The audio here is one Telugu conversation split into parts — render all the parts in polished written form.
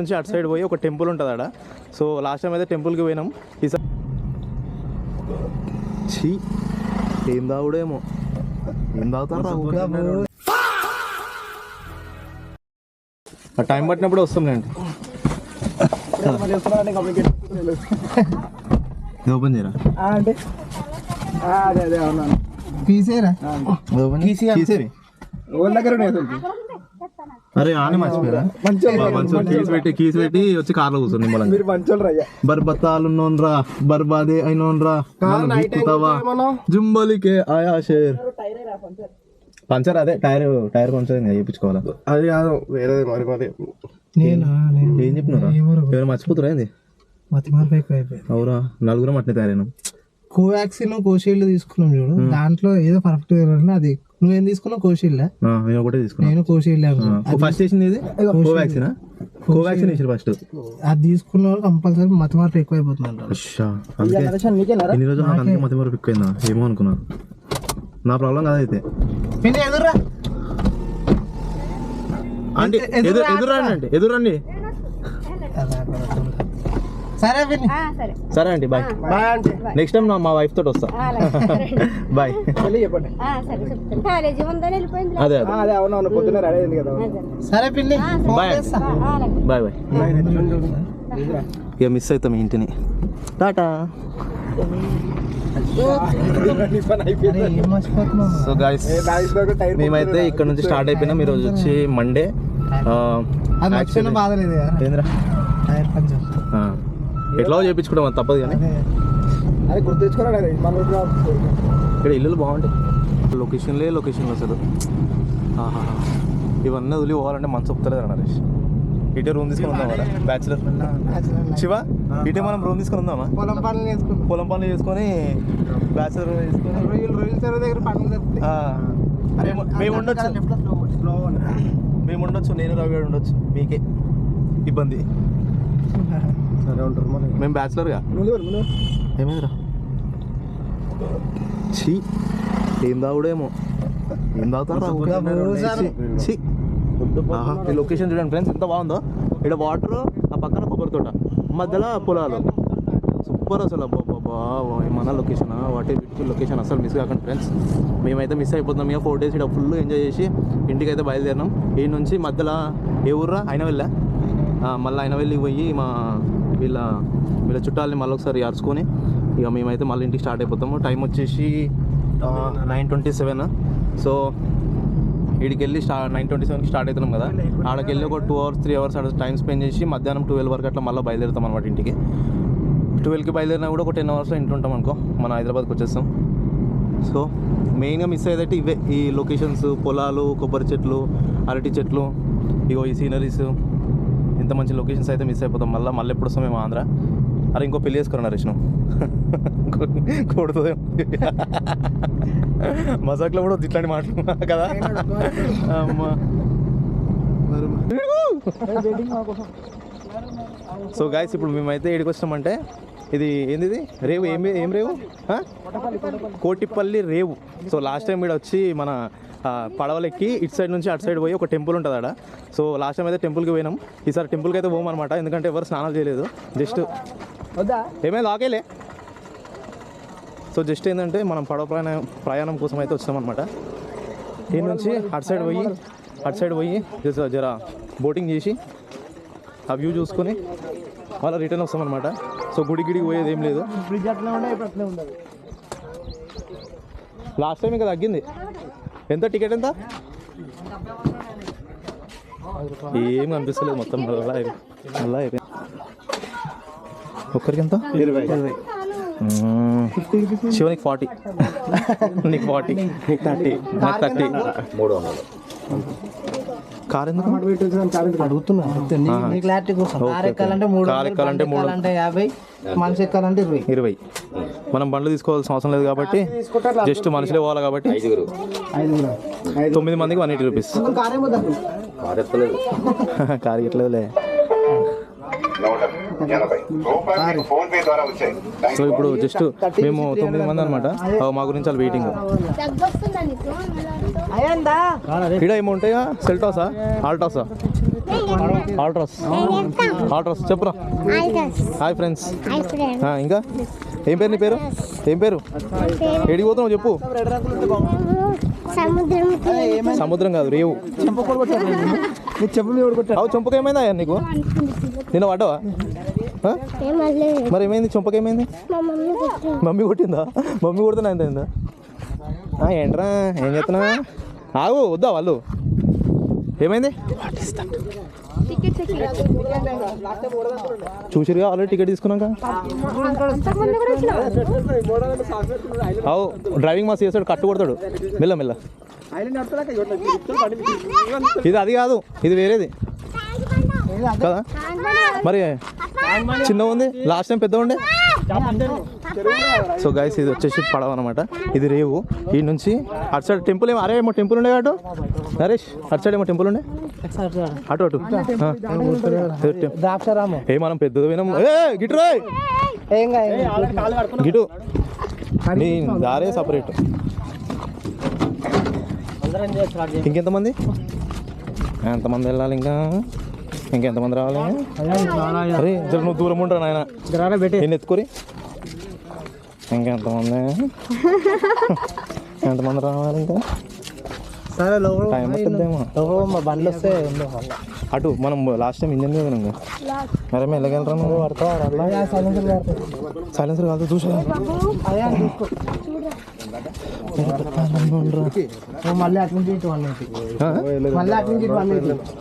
నుంచి అటు సైడ్ పోయి ఒక టెంపుల్ ఉంటుంది ఆడ. సో లాస్ట్ టైం అయితే టెంపుల్కి పోయినాం. ఈసారి ఏం తాగుడేమో, ఏం తాగుతారు టైం పట్టినప్పుడు వస్తాంలేండి. ఓపెన్ చేయరా అంటే తీసేరా అరే ఆనే మర్చిపోయారా? కీస్ పెట్టి వచ్చి కార్లో కూర్చొని బర్బతాలున్నోన్రా బర్బాదే అయినోన్రా జుంబలికే ఆయా షేర్ పంచర్. అదే టైర్ కొంచెం చేయించుకోవాలా. అది కాదు వేరే మరి ఏం చెప్పినారా? ఎవరు మర్చిపోతురా ఏంది? అవురా నలుగురం అట్నే తయారైనా. కోవాక్సిన్ కోషీల్డ్ తీసుకున్నాం చూడు, దాంట్లో ఏదో పర్ఫెక్ట్ అది. నువ్వేం తీసుకున్నావు? కోషీల్డ్. నేను ఒకటే తీసుకున్నా. నేను కోషీల్డ్. ఫస్ట్ వేసింది ఇది కోవాక్సిన్. కోవాక్సిన్ వేసారు ఫస్ట్. అది తీసుకున్న వాళ్ళు కంపల్సరీ మతి మార్పు ఎక్కువ అయిపోతుంది. ఇన్ని రోజులు నాకు అందుకే మతి మార్పు ఎక్కువైందా ఏమో అనుకున్నాను. నా ప్రాబ్లం కదా అయితే. ఎదురా అంటే ఎదురండి అంటే ఎదురండి. సరే అండి బాయ్. నెక్స్ట్ టైం మా వైఫ్ తోటి వస్తా. బాయ్. అదే అవునవును పొద్దున్న రెడీ అయింది కదా. సరే పిన్ని బాయ్ బాయ్ బాయ్. ఇక మిస్ అవుతాం ఇంటిని. టాటా. సో గైస్ మేమైతే ఇక్కడ నుంచి స్టార్ట్ అయిపోయినాం. ఈరోజు వచ్చి మండే. ఏంద్రా ఎట్లా చేయించుకోవడం తప్పదు కానీ ఇక్కడ ఇల్లులు బాగుంటాయి. లొకేషన్లు అసలు ఇవన్నీ వదిలి పోవాలంటే మనసు ఒప్పుతలేదు నరేష్. ఇటే రూమ్ తీసుకుని ఉందామా బ్యాచులర్ శివ? ఇటే మనం రూమ్ తీసుకుని ఉందామా? పొలం పనులు చేసుకొని బ్యాచులర్ చేసుకొని మేము ఉండొచ్చు. నేను రవి గారు ఉండొచ్చు. మీకే ఇబ్బంది. సరే ఉంటారు మేము బ్యాచులర్గా. ఏమైందిరా? ఏం తాగుడేమో, ఏం తాగుతారు. ఈ లొకేషన్ చూడండి ఫ్రెండ్స్ ఎంత బాగుందో. ఇక్కడ వాటర్, ఆ పక్కన కొబ్బరి తోట, మధ్యలో పొలాలు. సూపర్ అసలు. అబ్బాబ్బా మన location what a beautiful location. అసలు మిస్ కాకండి ఫ్రెండ్స్. మేమైతే మిస్ అయిపోతున్నాం. ఇక 4 days ఇక్కడ ఫుల్ ఎంజాయ్ చేసి ఇంటికి అయితే బయలుదేరినాం. ఈ నుంచి మధ్యలో ఏ ఊర్రా అయినవెళ్ళా, మళ్ళీ అయినవెళ్ళి పోయి వీళ్ళ చుట్టాలని మళ్ళీ ఒకసారి అరుచుకొని ఇక మేమైతే మళ్ళీ ఇంటికి స్టార్ట్ అయిపోతాము. టైం వచ్చేసి 9:27. సో వీడికి వెళ్ళి 9:27కి స్టార్ట్ అవుతున్నాం కదా. ఆడకి వెళ్ళి ఒక 2 hours 3 hours అక్కడ టైం స్పెండ్ చేసి మధ్యాహ్నం 12 వరకు అట్లా మళ్ళీ బయలుదేరుతాం అనమాట ఇంటికి. 12కి బయలుదేరినా కూడా ఒక 10 hours ఇంట్లో ఉంటాం అనుకో, మన హైదరాబాద్కి వచ్చేస్తాం. సో మెయిన్గా మిస్ అయ్యేదైతే ఇవే, ఈ లొకేషన్స్, పొలాలు, కొబ్బరి చెట్లు, అరటి చెట్లు, ఇగో ఈ సీనరీస్, ఇంత మంచి లొకేషన్స్ అయితే మిస్ అయిపోతాం. మళ్ళీ ఎప్పుడు వస్తాం మేము ఆంధ్ర. అరే ఇంకో పెళ్లి చేసుకున్నా రేష్ను కొడుతుంది మజాక్లో కూడా ఇట్లాంటి మాట్లాడుతున్నా కదా అమ్మా. సో గైస్ ఇప్పుడు మేమైతే ఏడికి వచ్చినామంటే ఇది ఏంది రేవు, ఏం రేవు? కోటిపల్లి రేవు. సో లాస్ట్ టైం ఇక్కడ వచ్చి మన పడవలెక్కి ఇటు సైడ్ నుంచి అటు సైడ్ పోయి ఒక టెంపుల్ ఉంటుంది ఆడ. సో లాస్ట్ టైం అయితే టెంపుల్కి పోయినాం. ఈసారి టెంపుల్కి అయితే పోమన్నమాట, ఎందుకంటే ఎవరు స్నానాలు చేయలేదు. జస్ట్ ఏమైనా ఆకేలే. సో జస్ట్ ఏంటంటే మనం పడవ ప్రయాణం కోసం అయితే వచ్చామన్నమాట. ఈ నుంచి అటు సైడ్ పోయి జర బోటింగ్ చేసి ఆ వ్యూ చూసుకొని మళ్ళీ రిటర్న్ వస్తామన్నమాట. సో గుడికి పోయేది ఏం లేదు. లాస్ట్ టైం ఇంకా తగ్గింది. ఎంత టికెట్ ఎంత? ఏం అనిపిస్తలేదు మొత్తం. మళ్ళీ అయిపోయింది. ఒక్కరికి ఎంత? 20. శివనికి 40, నీకు 40, నీకు 30, నాకు 30. 300. కార్ ఎందుకు అడుగుతున్నా? క్లారిటీ కోసం. కార్ ఎక్కాలంటే 50, మనిషి ఎక్కాలంటే 20. మనం బండ్లు తీసుకోవాల్సిన అవసరం లేదు కాబట్టి జస్ట్ మనుషులే పోవాలి కాబట్టి 9 మందికి 180 రూపీస్. కారు ఎట్లేదులే. సో ఇప్పుడు జస్ట్ మేము 9 మంది అనమాట. మా గురించి వాళ్ళు వెయిటింగ్. ఇక్కడ ఏమో ఉంటాయా? సెల్టాసా, ఆల్టాసా? ఆల్ట్రాస్ ఆల్ట్రాస్ చెప్పురా. Hi friends. ఇంకా ఏం పేరు నీ పేరు? ఏం పేరు? ఏడికి పోతున్నావు చెప్పు. సముద్రం కాదు, రేవు. చెంపకు ఏమైందా నీకు? నిన్న పడ్డావా? మరి ఏమైంది? చెంపకు ఏమైంది? మమ్మీ కొట్టిందా? మమ్మీ కొడుతున్నా ఎంత అయిందా? ఏంట్రా ఏం చేస్తున్నా? ఆగు, వద్దా వాళ్ళు? ఏమైంది? చూసిరుగా ఆల్రెడీ టికెట్ తీసుకున్నాక. అవు డ్రైవింగ్ మాస్ చేస్తాడు, కట్టు కొడతాడు మెల్ల మెల్ల. ఇది అది కాదు, ఇది వేరేది కదా. మరి చిన్న ఉంది, లాస్ట్ టైం పెద్ద ఉండే. సో గైస్ ఇది వచ్చేసి పడవ అనమాట. ఇది రేవు. ఈ నుంచి అటు సైడ్ టెంపుల్ ఏమో, అరే ఏమో టెంపుల్ ఉండే అటు నరేష్, అటు సైడ్ ఏమో టెంపుల్ ఉండే అటు అటు. ఏ మనం పెద్దది పోయినాం. గిటు రాయ్ గిటు, నీ దారే సపరేట్. ఇంకెంతమంది? ఎంతమంది వెళ్ళాలి? ఇంకెంతమంది రావాలి? అరే జర నువ్వు దూరం ఉంటావు నాయన, నేను ఎత్తుకోరి. ఇంకెంతమంది? ఎంతమంది రావాలి ఇంకా? టైం వస్తుందేమో. అటు మనం లాస్ట్ టైం ఇంజన్ పోయినాం. అరే మెల్లగలరా నువ్వు? సైలెన్సర్ కాదు, చూసా.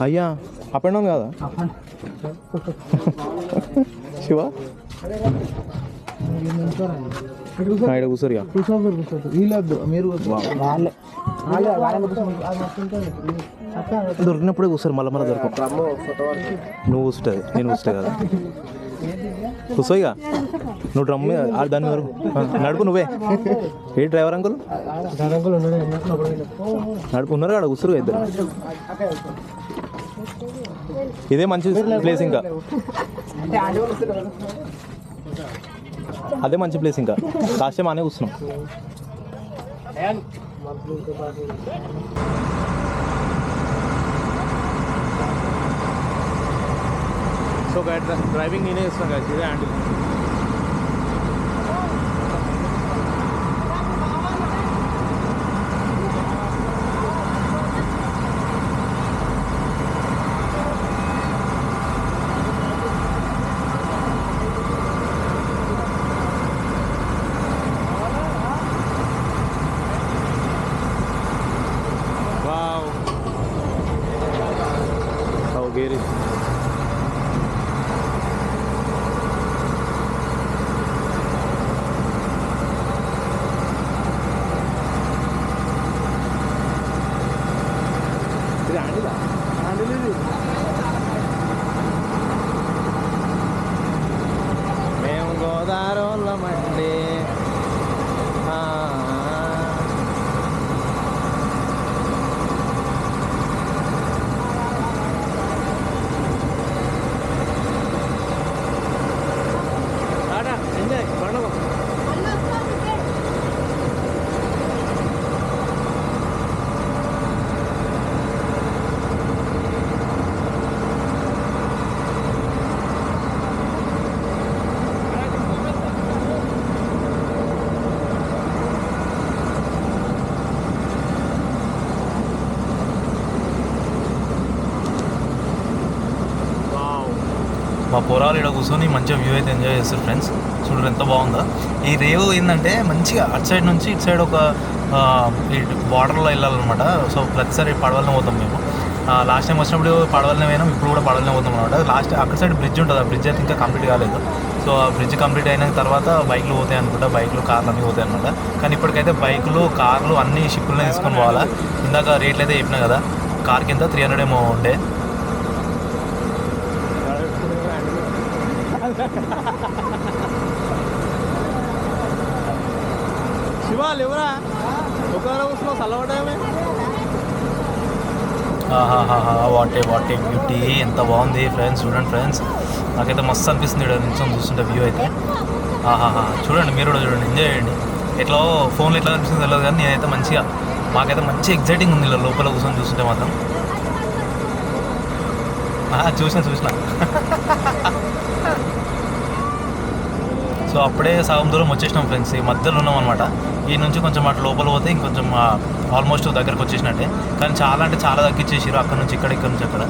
అయ్యా అప్ అండ్ డౌన్ కాదా శివ? ఇక్కడ కూర్చోరుగా. దొరికినప్పుడే కూర్చోరు, మళ్ళీ మళ్ళీ దొరకం. నువ్వు కూర్చుంటుంది, నేను కూర్చుంటే కదా. కూర్చోయిగా నువ్వు డ్రమ్ దాని మీద నడుపు. నువ్వే ఏ డ్రైవర్ అంకుల్? నడుపు ఉన్నారు కదా, కూర్చోరుగా ఇద్దరు. ఇదే మంచి ప్లేస్, ఇంకా అదే మంచి ప్లేస్. ఇంకా లాస్ట్ టైం అనే కూర్చున్నాం. సో డ్రైవింగ్ నేనే చేస్తాను కదా, ఇదే హ్యాండిల్. Geri. మేము గోదావరిమండి. మా పొరాలు ఇక్కడ కూర్చొని మంచిగా వ్యూ అయితే ఎంజాయ్ చేస్తారు ఫ్రెండ్స్. చూడరు ఎంత బాగుందో. ఈ రేవు ఏంటంటే మంచిగా అటు సైడ్ నుంచి ఇటు సైడ్ ఒక బార్డర్లో వెళ్ళాలన్నమాట. సో ప్రతిసారి పడవలనే పోతాం మేము. లాస్ట్ టైం వచ్చినప్పుడు పడవలనే పోయినాం, ఇప్పుడు కూడా పడవలనే పోతాం అనమాట. లాస్ట్ అక్కడ సైడ్ బ్రిడ్జ్ ఉంటుంది, ఆ బ్రిడ్జ్ అయితే ఇంకా కంప్లీట్ కాలేదు. సో ఆ బ్రిడ్జ్ కంప్లీట్ అయిన తర్వాత బైక్లు పోతాయి అనుకుంటా, బైక్లు కార్లు అన్నీ పోతాయి అనమాట. కానీ ఇప్పటికైతే బైకులు కార్లు అన్నీ షిప్పులనే తీసుకొని పోవాలా. ఇందాక రేట్లు అయితే చెప్పినా కదా, కార్కి ఎంత 300 ఏమో ఉండే. శివాలు ఎవరా వాటే బ్యూటీ, ఎంత బాగుంది ఫ్రెండ్స్. చూడండి ఫ్రెండ్స్, నాకైతే మస్తు అనిపిస్తుంది ఇక్కడ నుంచి చూస్తుంటే వ్యూ అయితే. చూడండి మీరు కూడా చూడండి, ఎంజాయ్ చేయండి. ఎట్లా ఫోన్లో ఎట్లా అనిపిస్తుంది తెలియదు కానీ నేనైతే మంచిగా, మాకైతే మంచి ఎగ్జైటింగ్ ఉంది ఇలా లోపల కూర్చొని చూస్తుంటే మాత్రం. చూసిన సో అప్పుడే సగం దూరం వచ్చేసినాం ఫ్రెండ్స్. ఈ మధ్యలో ఉన్నాం అనమాట. ఈ నుంచి కొంచెం అటు లోపల పోతే ఇంకొంచెం ఆల్మోస్ట్ దగ్గరకు వచ్చేసినట్టే. కానీ చాలా అంటే చాలా తగ్గించేసారు అక్కడ నుంచి ఇక్కడ నుంచి అక్కడ.